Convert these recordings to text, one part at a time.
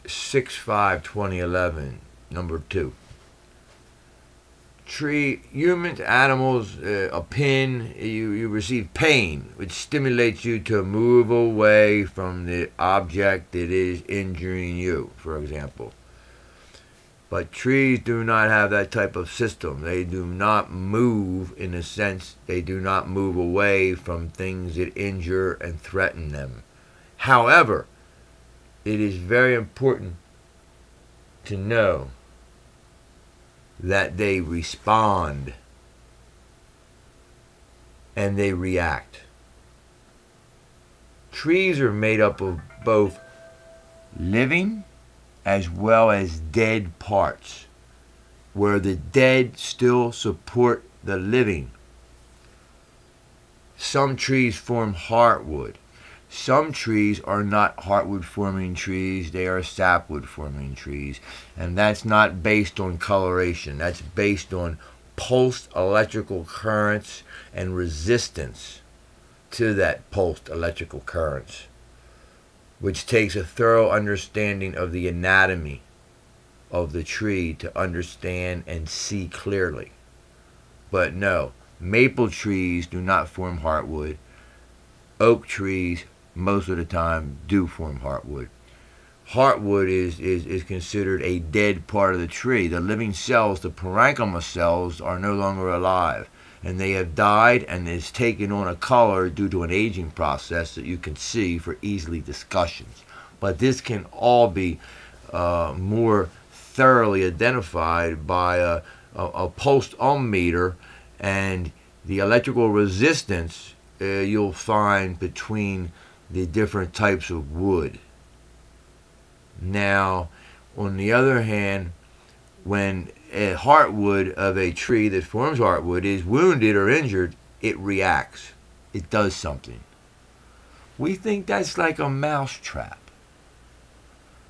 6/5/2011, number 2. Tree, humans, animals, a pin, you receive pain, which stimulates you to move away from the object that is injuring you, for example. But trees do not have that type of system. They do not move, in a sense, they do not move away from things that injure and threaten them. However, it is very important to know that they respond and they react. Trees are made up of both living as well as dead parts, where the dead still support the living. Some trees form heartwood. Some trees are not heartwood-forming trees, they are sapwood-forming trees. And that's not based on coloration. That's based on pulsed electrical currents and resistance to that pulsed electrical currents, which takes a thorough understanding of the anatomy of the tree to understand and see clearly. But no, maple trees do not form heartwood. Oak trees, most of the time, do form heartwood. Heartwood is considered a dead part of the tree. The living cells, the parenchyma cells, are no longer alive, and they have died, and it's taken on a color due to an aging process that you can see for easily discussions. But this can all be more thoroughly identified by a pulsed ohm meter and the electrical resistance you'll find between the different types of wood. Now, on the other hand, when a heartwood of a tree that forms heartwood is wounded or injured, it reacts. It does something. We think that's like a mousetrap.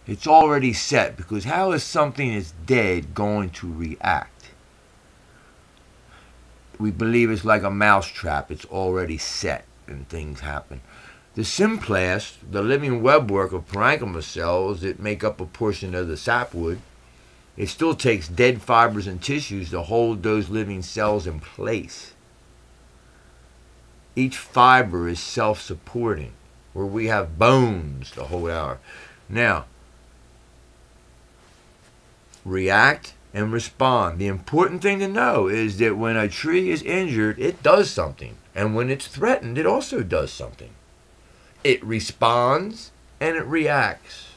It's already set, because how is something that's dead going to react? We believe it's like a mousetrap. It's already set and things happen. The symplast, the living webwork of parenchyma cells that make up a portion of the sapwood, it still takes dead fibers and tissues to hold those living cells in place. Each fiber is self-supporting, where we have bones to hold our. Now, react and respond. The important thing to know is that when a tree is injured, it does something. And when it's threatened, it also does something. It responds and it reacts.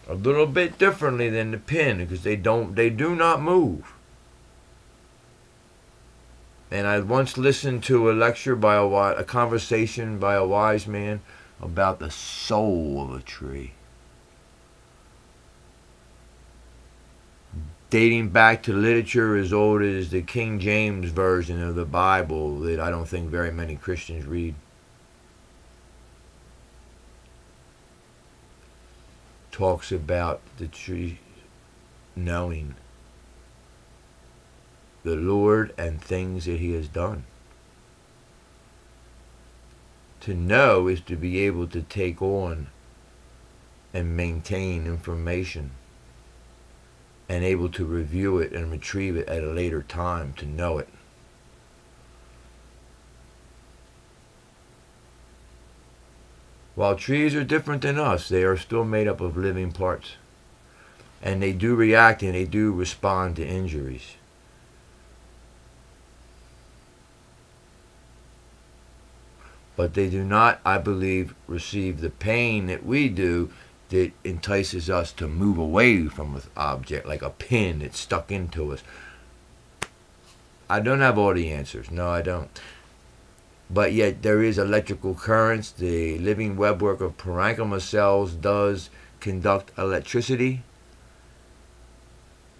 A little bit differently than the pin, because they do not move. And I once listened to a lecture by a conversation by a wise man about the soul of a tree, dating back to literature as old as the King James version of the Bible that I don't think very many Christians read. Talks about the tree knowing the Lord and things that He has done. To know is to be able to take on and maintain information and able to review it and retrieve it at a later time to know it. While trees are different than us, they are still made up of living parts. And they do react and they do respond to injuries. But they do not, I believe, receive the pain that we do that entices us to move away from an object, like a pin that's stuck into us. I don't have all the answers. No, I don't. But yet there is electrical currents. The living webwork of parenchyma cells does conduct electricity.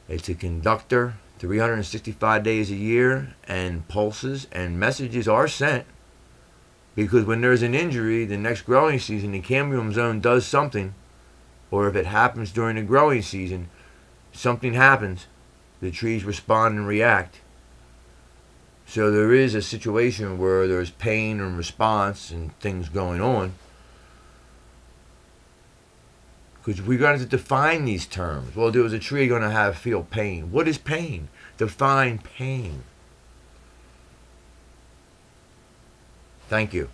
It's a conductor 365 days a year, and pulses and messages are sent. Because when there's an injury, the next growing season, the cambium zone does something. Or if it happens during the growing season, something happens. The trees respond and react. So there is a situation where there's pain and response and things going on. Because we're going to define these terms. Well, there was a tree going to feel pain. What is pain? Define pain. Thank you.